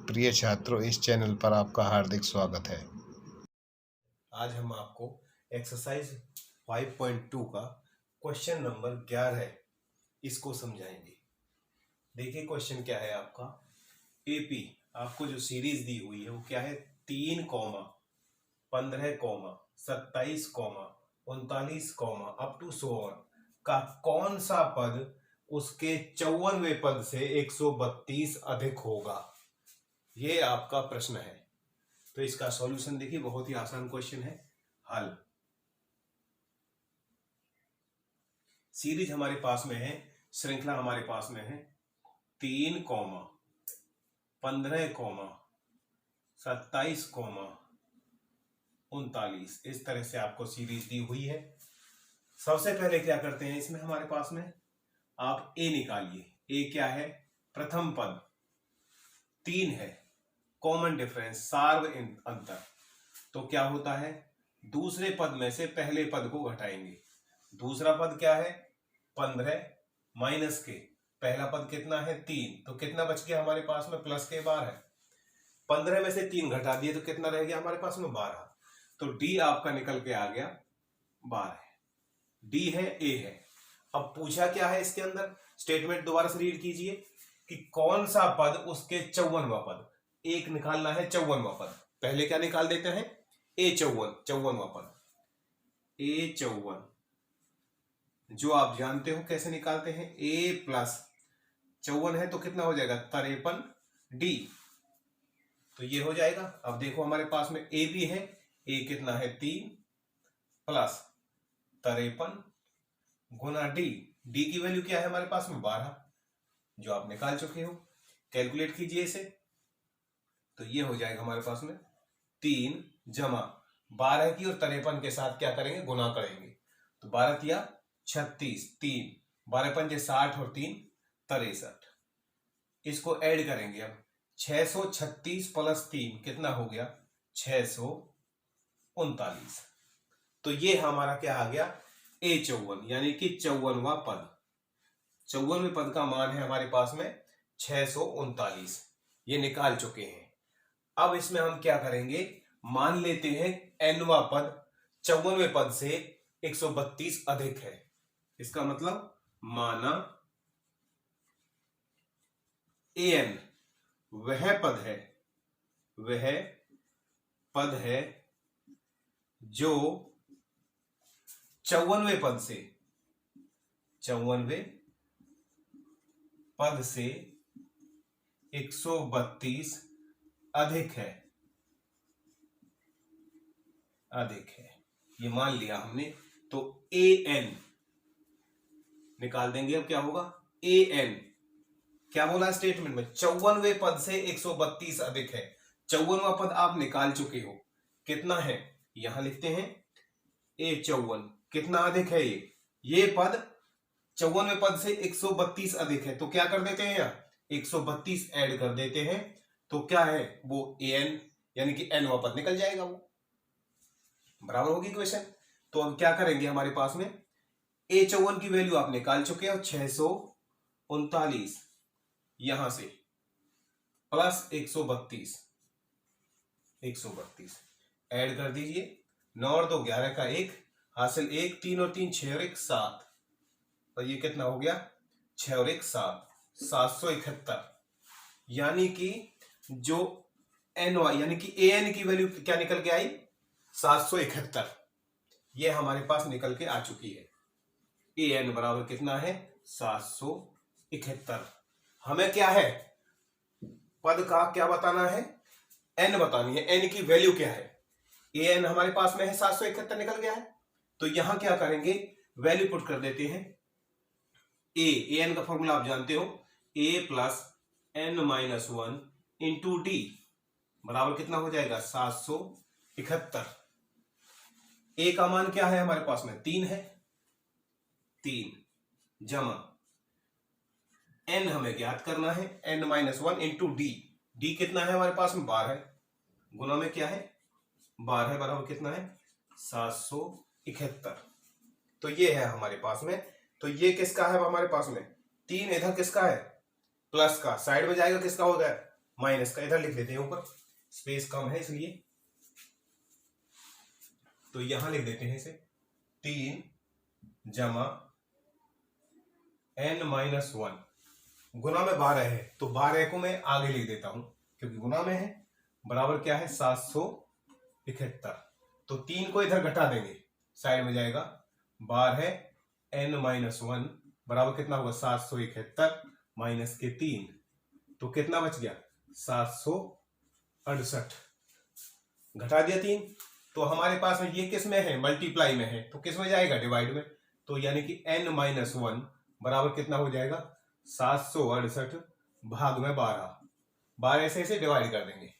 प्रिय छात्रों, इस चैनल पर आपका हार्दिक स्वागत है। आज हम आपको एक्सरसाइज 5.2 का क्वेश्चन नंबर 11 इसको समझाएंगे। देखिए क्वेश्चन क्या है आपका। एपी आपको जो सीरीज दी हुई है वो क्या है, 3, 15, 27, 39, अप टू 100 का कौन सा पद उसके 54वें पद से 132 अधिक होगा, ये आपका प्रश्न है। तो इसका सॉल्यूशन देखिए, बहुत ही आसान क्वेश्चन है। हल सीरीज हमारे पास में है, श्रृंखला हमारे पास में है 3, 15, 27, 39, इस तरह से आपको सीरीज दी हुई है। सबसे पहले क्या करते हैं, इसमें हमारे पास में आप ए निकालिए। ए क्या है, प्रथम पद 3 है, कॉमन डिफरेंस सार्व अंतर, तो क्या होता है, दूसरे पद में से पहले पद को घटाएंगे। दूसरा पद क्या है, 15 माइनस के पहला पद कितना है 3, तो कितना बच गया हमारे पास में, प्लस के 12 है। 15 में से 3 घटा दिए तो कितना रह गया हमारे पास में, 12। तो डी आपका निकल के आ गया 12। डी है, ए है। अब पूछा क्या है इसके अंदर, स्टेटमेंट दोबारा से रीड कीजिए कि कौन सा पद उसके 54वां पद, एक निकालना है 54वां पद। पहले क्या निकाल देते हैं, ए 54वां पद। ए 54 जो आप जानते हो कैसे निकालते हैं, ए प्लस 54 है तो कितना हो जाएगा 53 डी, तो ये हो जाएगा। अब देखो हमारे पास में ए भी है, ए कितना है 3 प्लस 53 गुना डी, डी की वैल्यू क्या है हमारे पास में 12, जो आप निकाल चुके हो। कैलकुलेट कीजिए इसे, तो ये हो जाएगा हमारे पास में 3 जमा 12 की और 53 के साथ क्या करेंगे, गुना करेंगे। तो 12 तिया 36, 3 12 पंजे 60 और 3 63, इसको ऐड करेंगे। अब 636 प्लस 3 कितना हो गया, 639। तो ये हमारा क्या आ गया, ए 54 यानी कि 54वां पद। 54वें पद का मान है हमारे पास में 639, ये निकाल चुके हैं। अब इसमें हम क्या करेंगे, मान लेते हैं एनवा पद 54वें पद से 132 अधिक है। इसका मतलब माना एन वह पद है जो 54वें पद से 132 अधिक है, ये मान लिया हमने। तो ए एन निकाल देंगे। अब क्या होगा, ए एन क्या बोला स्टेटमेंट में, 54वें पद से 132 अधिक है। 54वां पद आप निकाल चुके हो, कितना है यहां लिखते हैं, ए 54 कितना अधिक है, ये पद 54वें पद से 132 अधिक है, तो क्या कर देते हैं यहाँ 132 ऐड कर देते हैं, तो क्या है वो ए एन यानी कि एन वा पद निकल जाएगा, वो बराबर होगी इक्वेशन। तो अब क्या करेंगे, हमारे पास में ए 54 की वैल्यू आप निकाल चुके हो 639, यहां से प्लस 132 ऐड कर दीजिए। 9 और 2 11 का 1 हासिल 1, 3 और 3 6 और 1 7, तो ये कितना हो गया 6 और 1 7, 771। यानी कि जो एन वाई यानी कि ए एन की वैल्यू क्या निकल के आई 771, ये हमारे पास निकल के आ चुकी है। ए एन बराबर कितना है 771। हमें क्या है, पद का क्या बताना है, एन बतानी है, एन की वैल्यू क्या है। ए एन हमारे पास में है 771 निकल गया है, तो यहां क्या करेंगे, वैल्यू पुट कर देते हैं। ए एन का फॉर्मूला आप जानते हो, A plus N minus 1 into D बराबर कितना हो जाएगा 771। ए का मान क्या है हमारे पास में 3 है, 3 जमा एन हमें ज्ञात करना है, N minus 1 into D, D कितना है हमारे पास में 12 है, गुना में क्या है 12 बराबर कितना है 771। तो ये है हमारे पास में। तो ये किसका है हमारे पास में, 3 इधर किसका है प्लस का, साइड में जाएगा किसका हो गया माइनस का इधर लिख लेते हैं, ऊपर स्पेस कम है इसलिए, तो यहां लिख देते हैं इसे 3 जमा n-1 गुना में 12 है, तो 12 को मैं आगे लिख देता हूं क्योंकि गुना में है, बराबर क्या है 771। तो 3 को इधर घटा देंगे, साइड में जाएगा, बार है n-1 बराबर कितना होगा 771 माइनस के 3, तो कितना बच गया 768। घटा दिया 3, तो हमारे पास में ये किस में है, मल्टीप्लाई में है, तो किस में जाएगा डिवाइड में, तो यानी कि n-1 बराबर कितना हो जाएगा 768 भाग में 12 से इसे डिवाइड कर देंगे,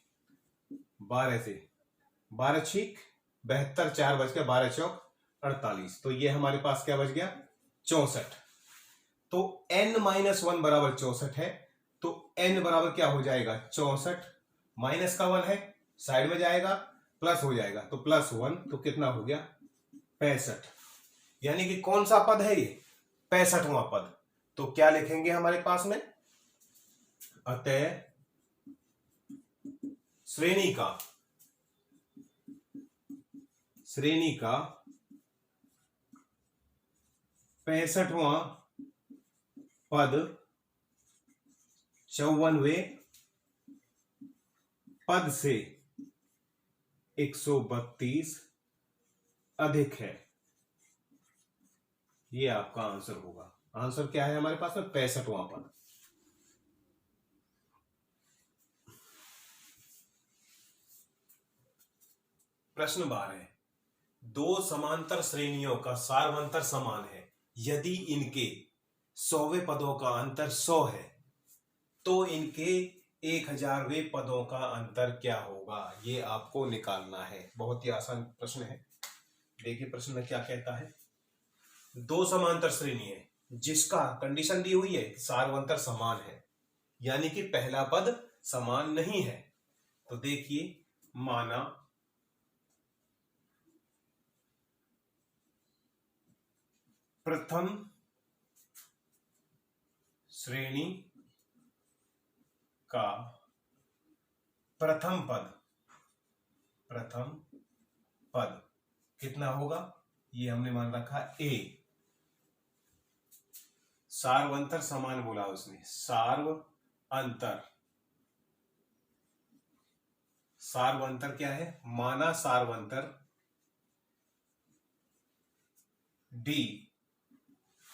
12 से 12 छीक 72, 4 बच गया, 12 चौक 48, तो ये हमारे पास क्या बच गया 64। तो n-1 बराबर 64 है, तो n बराबर क्या हो जाएगा 64, माइनस का 1 है साइड में जाएगा, प्लस हो जाएगा, तो +1, तो कितना हो गया 65। यानी कि कौन सा पद है ये 65वां पद। तो क्या लिखेंगे हमारे पास में, अतः श्रेणी का 65वां पद 54वें पद से 132 अधिक है। ये आपका आंसर होगा। आंसर क्या है हमारे पास में 65वां पद। प्रश्न 12 है, दो समांतर श्रेणियों का सार्वंतर समान है, यदि इनके 100वें पदों का अंतर 100 है तो इनके 1000वें पदों का अंतर क्या होगा, ये आपको निकालना है। बहुत ही आसान प्रश्न है। देखिए प्रश्न में क्या कहता है, दो समांतर श्रेणी है जिसका कंडीशन दी हुई है सार्वंतर समान है, यानी कि पहला पद समान नहीं है। तो देखिए, माना प्रथम श्रेणी का प्रथम पद कितना होगा, ये हमने मान रखा a। सार्वंतर समान बोला उसने, सार्वंतर क्या है, माना सार्वंतर d,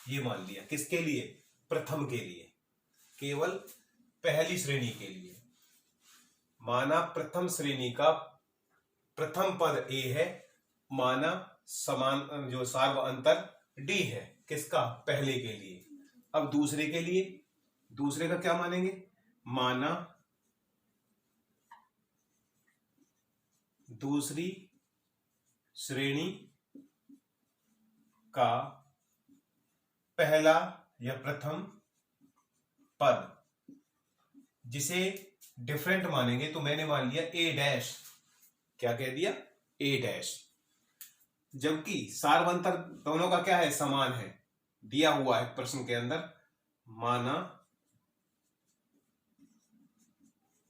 ये मान लिया किसके लिए, प्रथम के लिए, केवल पहली श्रेणी के लिए। माना प्रथम श्रेणी का प्रथम पद a है, माना समान जो सार्व अंतर d है, किसका, पहले के लिए। अब दूसरे के लिए, दूसरे का क्या मानेंगे, माना दूसरी श्रेणी का पहला या प्रथम पद, जिसे डिफरेंट मानेंगे, तो मैंने मान लिया a'। क्या कह दिया, a'। जबकि सार्वंतर दोनों का क्या है, समान है, दिया हुआ है प्रश्न के अंदर, माना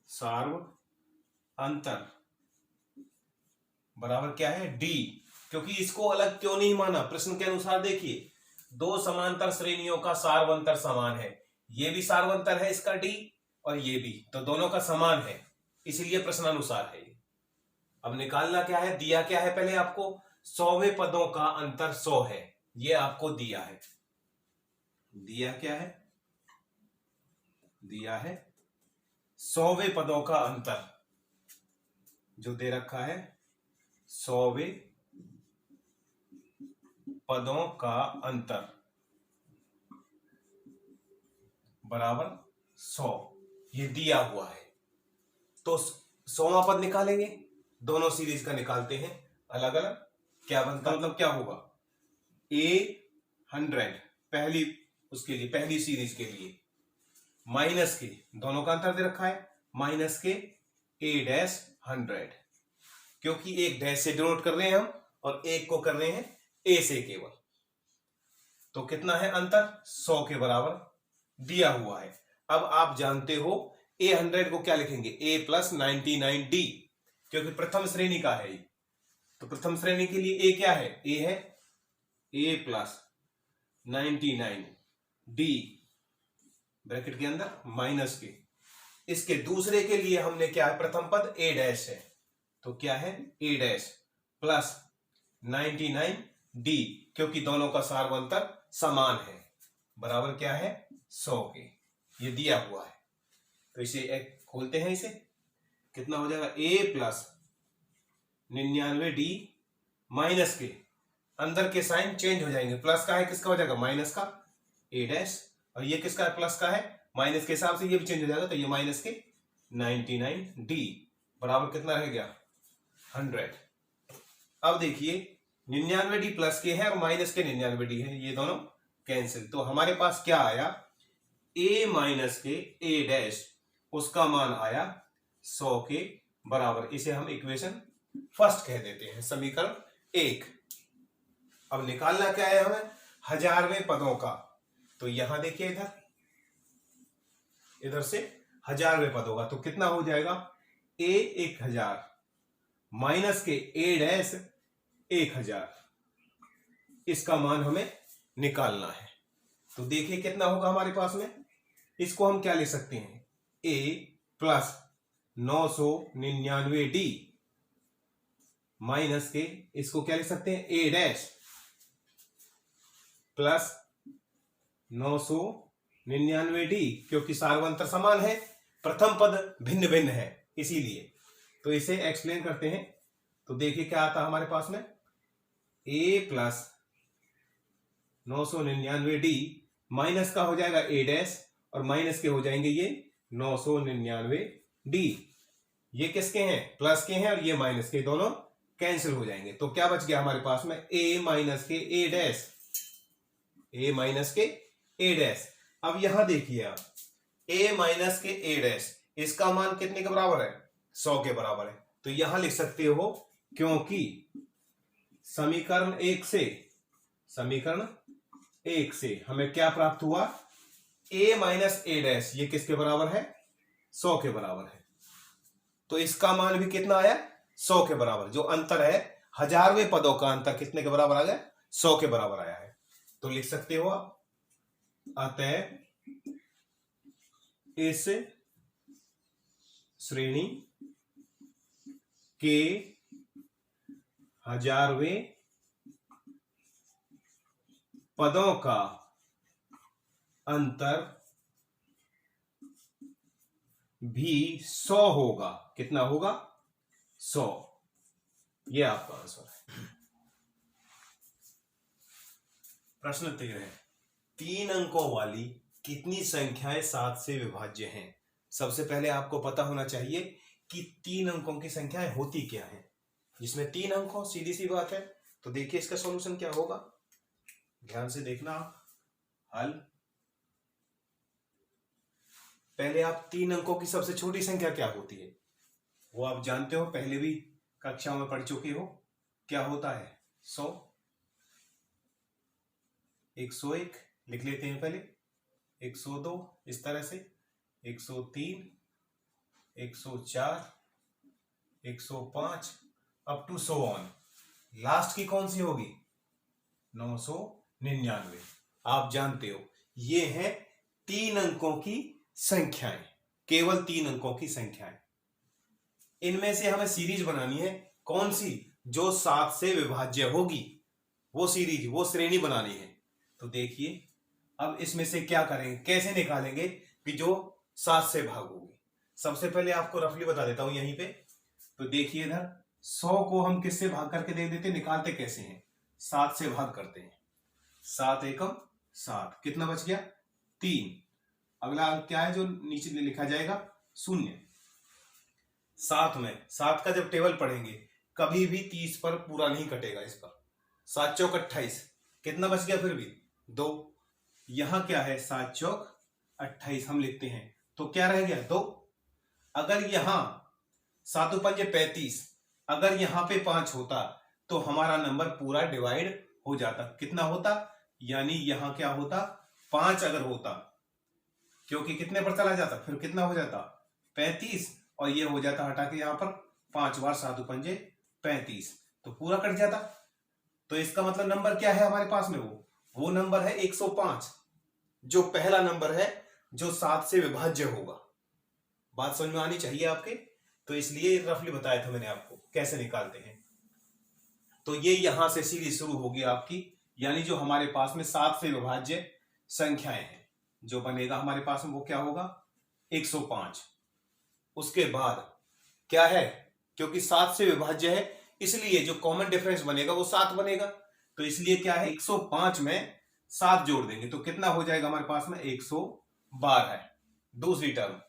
सार्व अंतर बराबर क्या है d। क्योंकि इसको अलग क्यों नहीं माना, प्रश्न के अनुसार देखिए, दो समांतर श्रेणियों का सार्वंतर समान है, ये भी सार्वंतर है इसका d और ये भी, तो दोनों का समान है, इसलिए प्रश्नानुसार है। अब निकालना क्या है, दिया क्या है, पहले आपको 100वें पदों का अंतर 100 है, ये आपको दिया है। दिया क्या है, दिया है 100वें पदों का अंतर, जो दे रखा है 100वें पदों का अंतर बराबर 100, ये दिया हुआ है। तो 100वां पद निकालेंगे, दोनों सीरीज का निकालते हैं अलग अलग, क्या बनता, मतलब क्या होगा, a100 पहली, उसके लिए पहली सीरीज के लिए, माइनस के, दोनों का अंतर दे रखा है, माइनस के a'100, क्योंकि एक डैश से डिनोट कर रहे हैं हम और एक को कर रहे हैं a से केवल, तो कितना है अंतर, 100 के बराबर दिया हुआ है। अब आप जानते हो ए 100 को क्या लिखेंगे, ए प्लस 99D, क्योंकि प्रथम श्रेणी का है ये। तो प्रथम श्रेणी के लिए ए क्या है, ए है ए प्लस 99D ब्रैकेट के अंदर माइनस के। इसके दूसरे के लिए हमने क्या है, प्रथम पद ए डैश है, तो क्या है ए डैश प्लस 99D, क्योंकि दोनों का सार्वंतर समान है, बराबर क्या है 100 के। ये दिया हुआ है, तो इसे एक खोलते हैं, इसे कितना हो जाएगा, ए प्लस 99D माइनस के, अंदर के साइन चेंज हो जाएंगे, प्लस का है किसका हो जाएगा, माइनस का ए डैश, और ये किसका है, प्लस का है, माइनस के हिसाब से ये भी चेंज हो जाएगा, तो ये माइनस के 99D बराबर कितना रह गया 100। अब देखिए 99D प्लस के है और माइनस के 99D है, ये दोनों कैंसिल, तो हमारे पास क्या आया, a माइनस के a डैश, उसका मान आया 100 के बराबर। इसे हम इक्वेशन फर्स्ट कह देते हैं, समीकरण 1। अब निकालना क्या है हमें, हजारवें पदों का, तो यहां देखिए इधर से हजारवें पदों का, तो कितना हो जाएगा, a 1000 माइनस के a डैश 1000, इसका मान हमें निकालना है। तो देखिए कितना होगा हमारे पास में, इसको हम क्या ले सकते हैं, a प्लस 999D माइनस के, इसको क्या ले सकते हैं, a डैश प्लस 999D, क्योंकि सार्वंतर समान है, प्रथम पद भिन्न भिन्न है इसीलिए। तो इसे एक्सप्लेन करते हैं, तो देखिए क्या आता है हमारे पास में, a प्लस 999D माइनस का हो जाएगा a डैश, और माइनस के हो जाएंगे ये 999D, ये किसके हैं, प्लस के हैं, और ये माइनस के, दोनों कैंसिल हो जाएंगे। तो क्या बच गया हमारे पास में, a माइनस के a डैश, a माइनस के a डैश। अब यहां देखिए आप, a माइनस के a डैश, इसका मान कितने के बराबर है, 100 के बराबर है, तो यहां लिख सकते हो, क्योंकि समीकरण 1 से हमें क्या प्राप्त हुआ, a माइनस a डैश, ये किसके बराबर है, 100 के बराबर है, तो इसका मान भी कितना आया, 100 के बराबर। जो अंतर है, हजारवें पदों का अंतर कितने के बराबर आ गया, 100 के बराबर आया है। तो लिख सकते हो आप, अतः इस श्रेणी के हजारवें पदों का अंतर भी 100 होगा। कितना होगा, 100। ये आपका आंसर है। प्रश्न 13 है, 3 अंकों वाली कितनी संख्याएं 7 से विभाज्य हैं। सबसे पहले आपको पता होना चाहिए कि 3 अंकों की संख्याएं होती क्या है। जिसमें 3 अंक हो, सीधी सी बात है। तो देखिए इसका सॉल्यूशन क्या होगा, ध्यान से देखना हल। पहले आप 3 अंकों की सबसे छोटी संख्या क्या होती है वो आप जानते हो, पहले भी कक्षाओं में पढ़ चुके हो। क्या होता है, 100, 101 लिख लेते हैं पहले, 102 इस तरह से, 103, 104, 105 अप टू 100 ऑन। लास्ट की कौन सी होगी, 999। आप जानते हो ये है 3 अंकों की संख्याएं, केवल 3 अंकों की संख्याएं। इनमें से हमें सीरीज बनानी है, कौन सी, जो 7 से विभाज्य होगी, वो सीरीज, वो श्रेणी बनानी है। तो देखिए अब इसमें से क्या करेंगे, कैसे निकालेंगे कि जो 7 से भाग होगी। सबसे पहले आपको रफली बता देता हूं यहीं पे। तो देखिए इधर 100 को हम किससे भाग करके दे देते, निकालते कैसे हैं, 7 से भाग करते हैं। 7 एकम 7, कितना बच गया, 3। अगला अंक क्या है जो नीचे लिखा जाएगा, 0। 7 में 7 का जब टेबल पढ़ेंगे कभी भी 30 पर पूरा नहीं कटेगा इसका। 7 चौक 28, कितना बच गया फिर भी, 2। यहां क्या है, 7 चौक 28 हम लिखते हैं, तो क्या रह गया, 2। अगर यहां 7 पंजे 35, अगर यहां पे 5 होता तो हमारा नंबर पूरा डिवाइड हो जाता। कितना होता, यानी यहां क्या होता, 5 अगर होता, क्योंकि कितने पर चला जाता, फिर कितना हो जाता, 35 और ये हो जाता हटा के यहाँ पर 5 बार 7 पंजे 35, तो पूरा कट जाता। तो इसका मतलब नंबर क्या है हमारे पास में, वो नंबर है 105, जो पहला नंबर है जो 7 से विभाज्य होगा। बात समझ में आनी चाहिए आपके, तो इसलिए रफली बताया था मैंने आपको कैसे निकालते हैं। तो ये यहां से सीरीज शुरू होगी आपकी, यानी जो हमारे पास में 7 से विभाज्य संख्याएं हैं, जो बनेगा हमारे पास में वो क्या होगा 105। उसके बाद क्या है, क्योंकि 7 से विभाज्य है इसलिए जो कॉमन डिफरेंस बनेगा वो 7 बनेगा, तो इसलिए क्या है 105 में 7 जोड़ देंगे तो कितना हो जाएगा हमारे पास में 112 है दूसरी टर्म।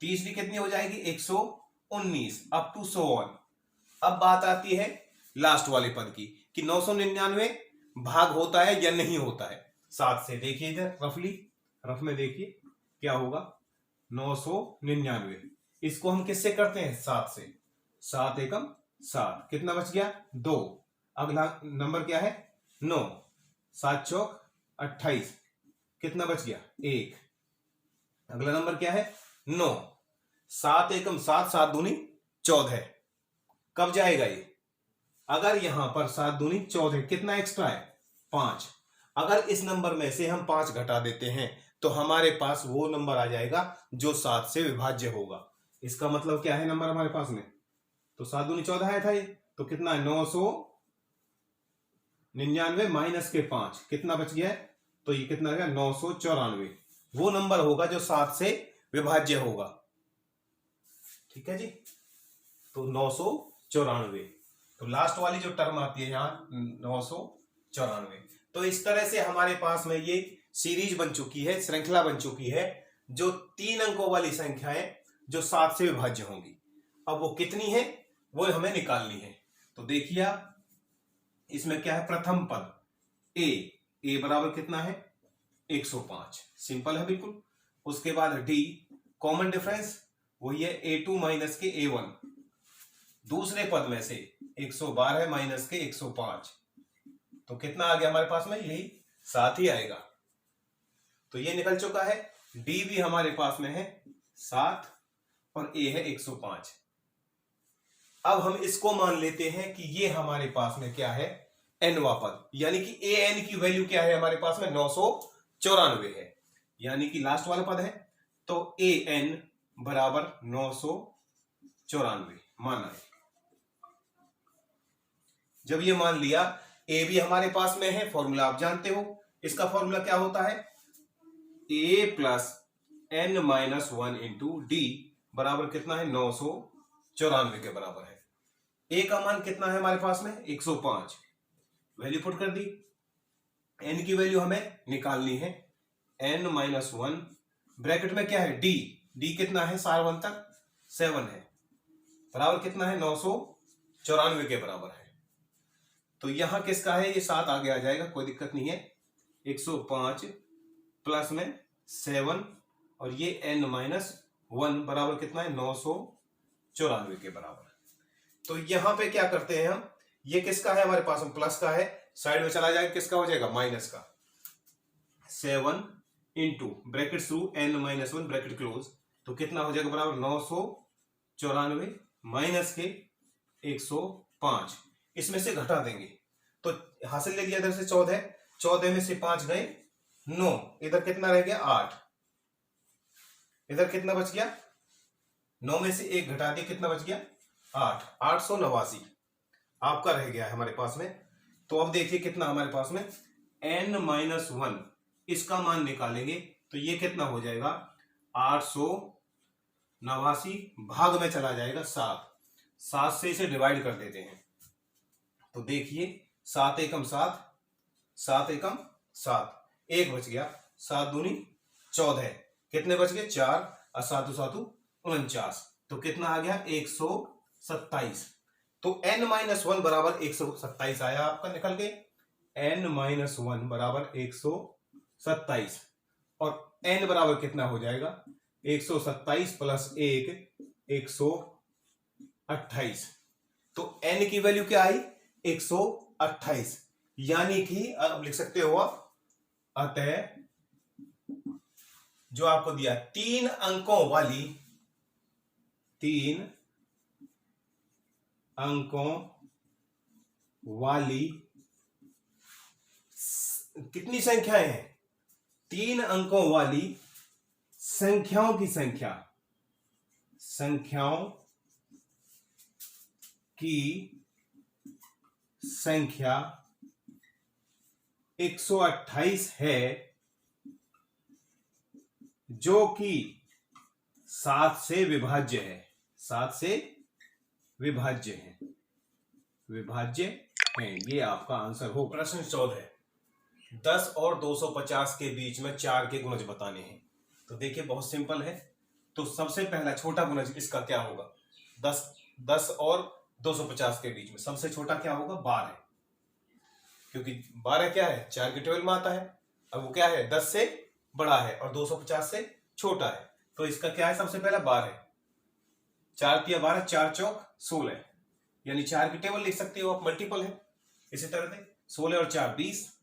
तीसरी कितनी हो जाएगी 119 अप टू सो ऑन। अब बात आती है लास्ट वाले पद की कि 999 भाग होता है या नहीं होता है 7 से। देखिए इधर रफ में देखिए क्या होगा 999, इसको हम किससे करते हैं 7 से, 7 एकम 7, कितना बच गया 2। अगला नंबर क्या है 9, 7 चौक 28, कितना बच गया 1। अगला नंबर क्या है 9, 7 एकम 7, 7 दूनी 14, कब जाएगा ये, अगर यहां पर 7 दूनी 14, कितना एक्स्ट्रा है 5। अगर इस नंबर में से हम 5 घटा देते हैं तो हमारे पास वो नंबर आ जाएगा जो 7 से विभाज्य होगा। इसका मतलब क्या है नंबर हमारे पास में, तो 7 दूनी 14 आया था ये, तो कितना है 999 माइनस के 5, कितना बच गया है, तो ये कितना रहेगा 994, वो नंबर होगा जो 7 से विभाज्य होगा। ठीक है जी, तो 994, तो लास्ट वाली जो टर्म आती है यहां 994। तो इस तरह से हमारे पास में ये सीरीज बन चुकी है, श्रृंखला बन चुकी है, जो 3 अंकों वाली संख्याएं जो 7 से विभाज्य होंगी। अब वो कितनी है वो हमें निकालनी है। तो देखिए इसमें क्या है, प्रथम पद ए बराबर कितना है 105, सिंपल है बिल्कुल। उसके बाद डी कॉमन डिफरेंस वही है A2 माइनस के A1, दूसरे पद में से 112 माइनस के 105, तो कितना आ गया हमारे पास में, यही 7 ही आएगा। तो ये निकल चुका है, डी भी हमारे पास में है 7 और ए है 105। अब हम इसको मान लेते हैं कि ये हमारे पास में क्या है nवा पद, यानी कि ए एन की वैल्यू क्या है हमारे पास में 994 है, यानी कि लास्ट वाला पद है। तो ए एन बराबर 994 माना है। जब ये मान लिया, ए भी हमारे पास में है, फॉर्मूला आप जानते हो, इसका फॉर्मूला क्या होता है A plus N minus 1 into D बराबर कितना है 994 के बराबर है। ए का मान कितना है हमारे पास में 105, वैल्यू पुट कर दी। एन की वैल्यू हमें निकालनी है, एन माइनस 1 ब्रैकेट में क्या है डी कितना है सार 1 तक 7 है, बराबर कितना है 994 के बराबर है। तो यहां किसका है, ये 7 आगे आ जाएगा, कोई दिक्कत नहीं है। 105 प्लस में 7 और ये n माइनस 1 बराबर कितना है 994 के बराबर। तो यहां पे क्या करते हैं हम, ये किसका है हमारे पास में प्लस का है, साइड में चला जाएगा, किसका हो जाएगा माइनस का। 7 into bracket through n minus 1 bracket close, तो कितना हो जाएगा बराबर 994 माइनस के 105, इसमें से घटा देंगे तो हासिल ले लिया इधर से 14 में से 5 गए 9, इधर कितना रह गया 8, इधर कितना बच गया 9 में से 1 घटा दिया, कितना बच गया 8, 889 आपका रह गया है हमारे पास में। तो अब देखिए कितना हमारे पास में n माइनस 1, इसका मान निकालेंगे तो ये कितना हो जाएगा 889 भाग में चला जाएगा 7 से इसे डिवाइड कर देते हैं। तो देखिए 7 एकम 7, 7 एकम 7, 1 बच गया, 7 दूनी 14, कितने बच गए 4 और 7 7 49, तो कितना आ गया 127। तो n माइनस 1 बराबर 127 आया आपका निकल के, n माइनस 1 बराबर 127 और n बराबर कितना हो जाएगा 127 प्लस 1 128। तो n की वैल्यू क्या आई 128, यानी कि अब लिख सकते हो आप, अतः जो आपको दिया 3 अंकों वाली 3 अंकों वाली कितनी संख्याएं हैं? 3 अंकों वाली संख्याओं की संख्या, संख्याओं की संख्या 128 है, जो कि 7 से विभाज्य है। 7 से विभाज्य है, विभाज्य है। ये आपका आंसर हो। प्रश्न 14, 10 और 250 के बीच में 4 के गुणज बताने हैं। तो देखिए बहुत सिंपल है। तो सबसे पहला छोटा गुणज इसका क्या होगा? 10 और 250 के बीच में सबसे छोटा क्या होगा? 12, क्योंकि 12 क्या है? 4 के टेबल में आता है। अब वो क्या है? 10 से बड़ा है और 250 से छोटा है। तो इसका क्या है? सबसे पहला 12। 4 तिया 12, 4 चौक 16, यानी 4 की टेबल लिख सकते हो आप, मल्टीपल है। इसी तरह से 16 और 4 20,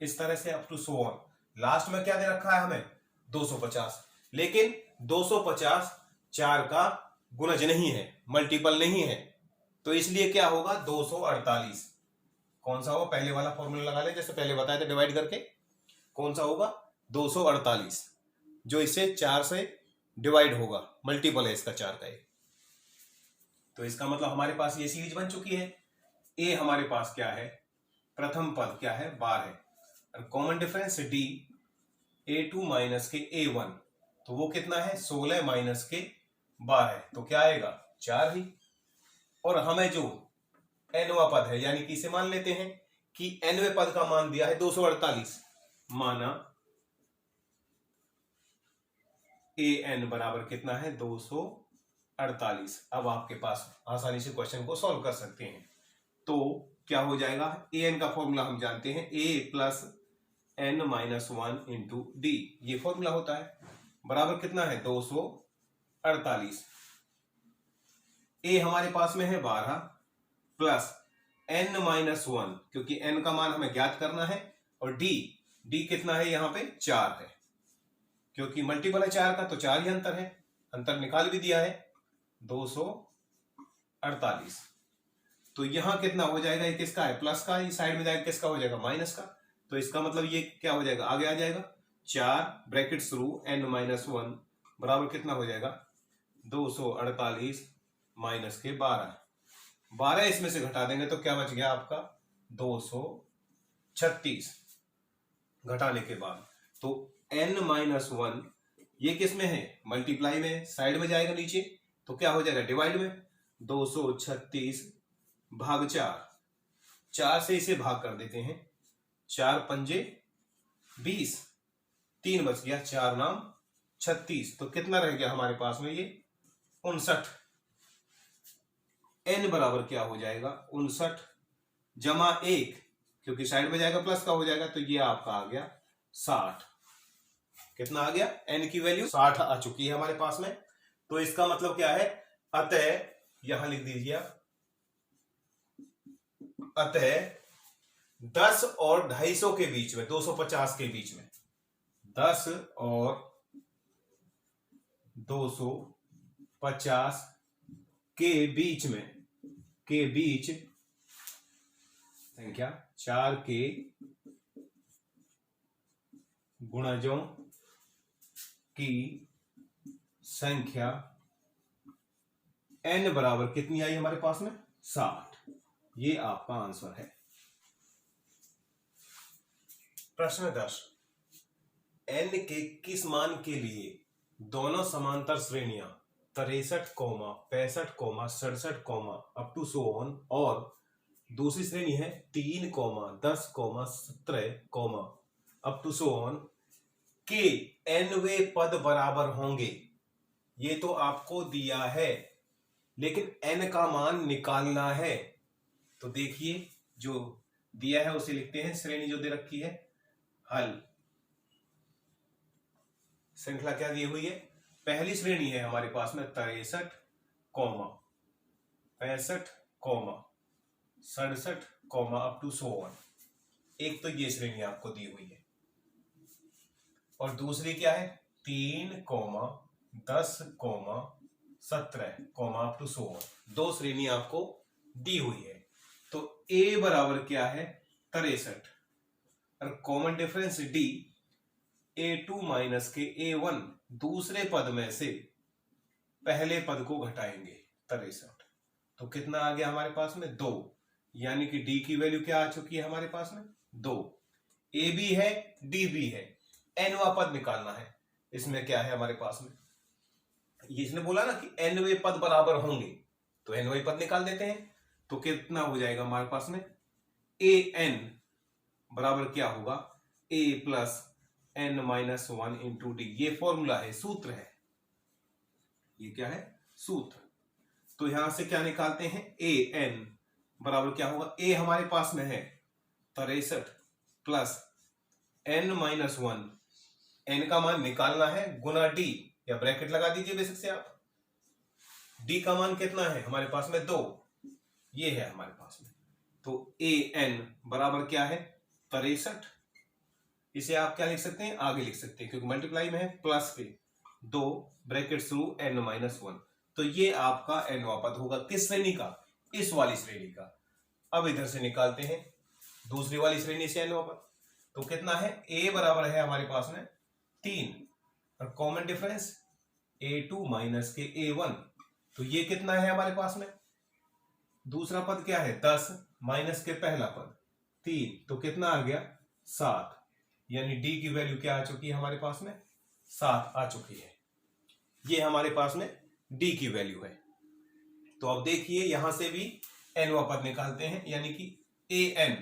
इस तरह से up to so on. Last में क्या दे रखा है हमें? 250। लेकिन 250 4 का गुणज नहीं है, मल्टीपल नहीं है, तो इसलिए क्या होगा? 248। कौन सा होगा? पहले वाला फॉर्मूला लगा ले, जैसे पहले बताया था डिवाइड करके। कौन सा होगा? 248, जो इसे 4 से डिवाइड होगा, मल्टीपल है इसका 4 का। तो इसका मतलब हमारे पास ये सीरीज बन चुकी है। ए हमारे पास क्या है? प्रथम पद क्या है? 12 और common difference D, a2 minus के a1, तो वो कितना है? 16 माइनस के 12, तो क्या आएगा? 4 ही। और हमें जो nवा पद है, यानी कि इसे मान लेते हैं कि nवें पद का मान दिया है 248, माना an बराबर कितना है? 248। अब आपके पास आसानी से क्वेश्चन को सॉल्व कर सकते हैं। तो क्या हो जाएगा? an का फॉर्मूला हम जानते हैं, a plus n minus 1 into D, ये फॉर्मूला होता है। बराबर कितना है? 248। a हमारे पास में है 12 प्लस n माइनस 1, क्योंकि n का मान हमें ज्ञात करना है, और d कितना है? यहां पे 4 है, क्योंकि मल्टीपल है 4 का, तो 4 ही अंतर है। अंतर निकाल भी दिया है, 248। तो यहां कितना हो जाएगा? ये किसका है? प्लस का। ये साइड में जाएगा, किसका हो जाएगा? माइनस का। तो इसका मतलब ये क्या हो जाएगा? आगे आ जाएगा 4 ब्रैकेट शुरू n माइनस 1 बराबर कितना हो जाएगा? 248 माइनस के 12 इसमें से घटा देंगे तो क्या बच गया आपका? 236 घटाने के बाद। तो n माइनस 1 ये किस में है? मल्टीप्लाई में, साइड में जाएगा नीचे, तो क्या हो जाएगा? डिवाइड में। 236 भाग 4 से इसे भाग कर देते हैं, 4 पंजे 20, 3 बच गया, 4 नाम 36, तो कितना रह गया हमारे पास में? ये 59। n बराबर क्या हो जाएगा? 59 जमा 1, क्योंकि साइड में जाएगा प्लस का हो जाएगा, तो ये आपका आ गया 60। कितना आ गया? n की वैल्यू 60 आ चुकी है हमारे पास में। तो इसका मतलब क्या है? अतः यहां लिख दीजिए, अतः 10 और 250 के बीच में, 250 के बीच में, 10 और 250 के बीच में, के बीच संख्या 4 के गुणजों की संख्या n बराबर कितनी आई हमारे पास में? 60। ये आपका आंसर है। प्रश्न 10, n के किस मान के लिए दोनों समांतर श्रेणियां 63, 65, 67, अप टू सो ऑन, और दूसरी श्रेणी है 3, 10, 17, अप टू सो ऑन के nवें पद बराबर होंगे? ये तो आपको दिया है, लेकिन n का मान निकालना है। तो देखिए जो दिया है उसे लिखते हैं, श्रेणी जो दे रखी है, हल। श्रृंखला क्या दी हुई है? पहली श्रेणी है हमारे पास में 63, 65, 67, अप टू सो ऑन। एक तो ये श्रेणी आपको दी हुई है, और दूसरी क्या है? 3, 10, 17 अप टू 100 दो श्रेणी आपको दी हुई है। तो a बराबर क्या है 63 और common difference d a2 minus के a1 दूसरे पद में से पहले पद को घटाएंगे 63 तो कितना आ गया हमारे पास में 2 यानी कि d की वैल्यू क्या आ चुकी है हमारे पास में 2। a भी है d भी है nवा पद निकालना है। इसमें क्या है हमारे पास में ये इसने बोला ना कि nवे पद बराबर होंगे तो nवे पद निकाल देते हैं। तो कितना हो जाएगा हमारे पास में an बराबर क्या होगा a plus n minus 1 into D. ये फॉर्मूला है सूत्र है ये क्या है सूत्र। तो यहां से क्या निकालते हैं an बराबर क्या होगा a हमारे पास में है 63 प्लस n माइनस 1 n का मान निकालना है गुना d या ब्रैकेट लगा दीजिए बेसिक से आप। d का मान कितना है हमारे पास में 2 ये है हमारे पास में। तो an बराबर क्या है 63 इसे आप क्या लिख सकते हैं आगे लिख सकते हैं क्योंकि मल्टीप्लाई में है प्लस के 2 ब्रैकेट थ्रू n माइनस 1। तो ये आपका nवा पद होगा किस श्रेणी का इस वाली श्रेणी का। अब इधर से निकालते हैं दूसरी वाली श्रेणी से nवा पद। तो कितना है a बराबर है हमारे पास में 3 और कॉमन डिफरेंस a2 माइनस के a1 तो ये कितना है हमारे पास में दूसरा पद क्या है 10 माइनस के पहला पद 3 तो कितना आ गया 7 यानी d की वैल्यू क्या आ चुकी है हमारे पास में 7 आ चुकी है। ये हमारे पास में d की वैल्यू है। तो अब देखिए यहां से भी nवा पद निकालते हैं यानी कि an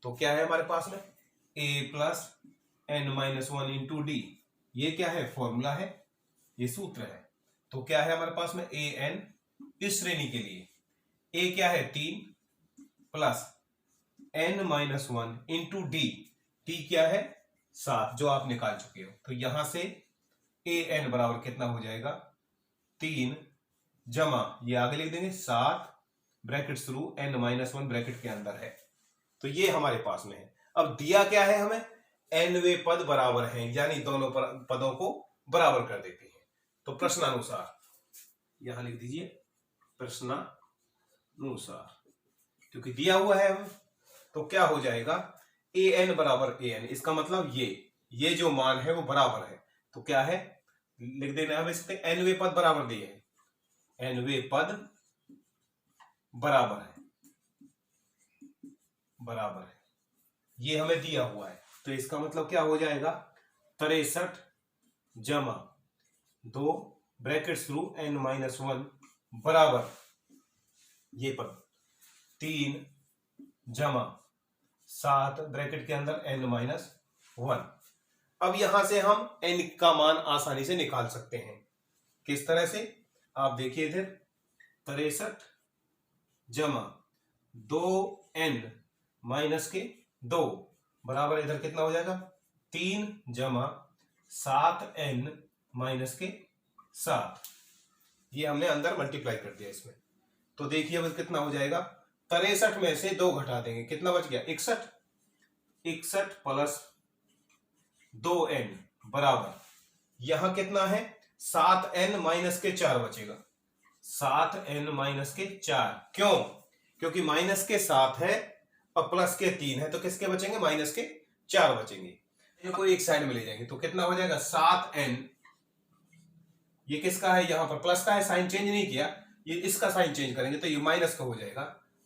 तो क्या है हमारे पास में a plus n minus 1 into D. ये क्या है फॉर्मूला है ये सूत्र है। तो क्या है हमारे पास में an इस श्रेणी के लिए a क्या है 3 plus n minus 1 into D. T क्या है 7 जो आप निकाल चुके हो। तो यहां से an बराबर कितना हो जाएगा 3 जमा ये आगे लिख देंगे 7 bracket through n minus 1 bracket के अंदर है। तो ये हमारे पास में है। अब दिया क्या है हमें nवे पद बराबर हैं यानी दोनों पदों को बराबर कर देते हैं। तो प्रश्नानुसार यहां लिख दीजिए प्रश्नानुसार क्योंकि दिया हुआ है हमें तो क्या हो जाएगा an बराबर an इसका मतलब ये जो मान है वो बराबर है। तो क्या है लिख देना है इसके nवे पद बराबर दिए हैं nवे पद बराबर है ये हमें दिया हुआ है। तो इसका मतलब क्या हो जाएगा 63 जमा 2 ब्रैकेट थ्रू n माइनस 1 बराबर ये पद 3 जमा 7 ब्रैकेट के अंदर n माइनस 1। अब यहां से हम n का मान आसानी से निकाल सकते हैं। किस तरह से आप देखिए इधर 63 जमा 2n माइनस के 2 बराबर इधर कितना हो जाएगा 3 जमा 7n माइनस के 7। ये हमने अंदर मल्टीप्लाई कर दिया इसमें। तो देखिए अब कितना हो जाएगा 63 में से 2 घटा देंगे कितना बच गया 61 प्लस 2n बराबर यहां कितना है 7n माइनस के 4 बचेगा 7n माइनस के 4। क्यों क्योंकि माइनस के 7 है और प्लस के 3 है तो किसके बचेंगे माइनस के 4 बचेंगे। इनको एक साइड में ले जाएंगे तो कितना हो जाएगा 7n ये किसका है यहां पर प्लस का है साइन चेंज नहीं किया ये इसका साइन चेंज करेंगे तो ये माइनस का हो जाएगा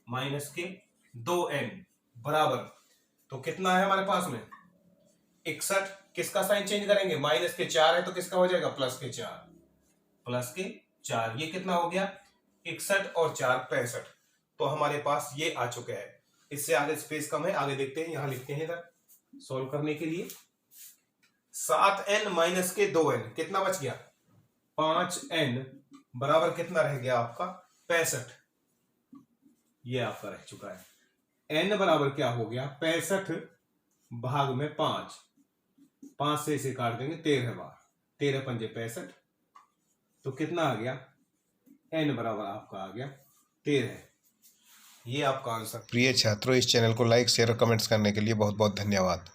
माइनस के 2n बराबर। तो कितना है हमारे पास में 61 किसका साइन चेंज करेंगे माइनस के 4 है तो किसका हो जाएगा प्लस के 4 ये कितना हो गया 61 और 4 65। तो हमारे पास ये आ चुका है। इससे आगे स्पेस कम है आगे देखते हैं यहां लिखते हैं इधर सॉल्व करने के लिए 7n माइनस के 2n कितना बच गया 5n बराबर कितना रह गया आपका 65। ये आपका रह चुका है n बराबर क्या हो गया 65 भाग में 5 से इसे काट देंगे 13 बार 13 पंजे 65 तो कितना आ गया n बराबर आपका आ गया 13। ये आपका आंसर। प्रिय छात्रों इस चैनल को लाइक शेयर और कमेंट्स करने के लिए बहुत बहुत धन्यवाद।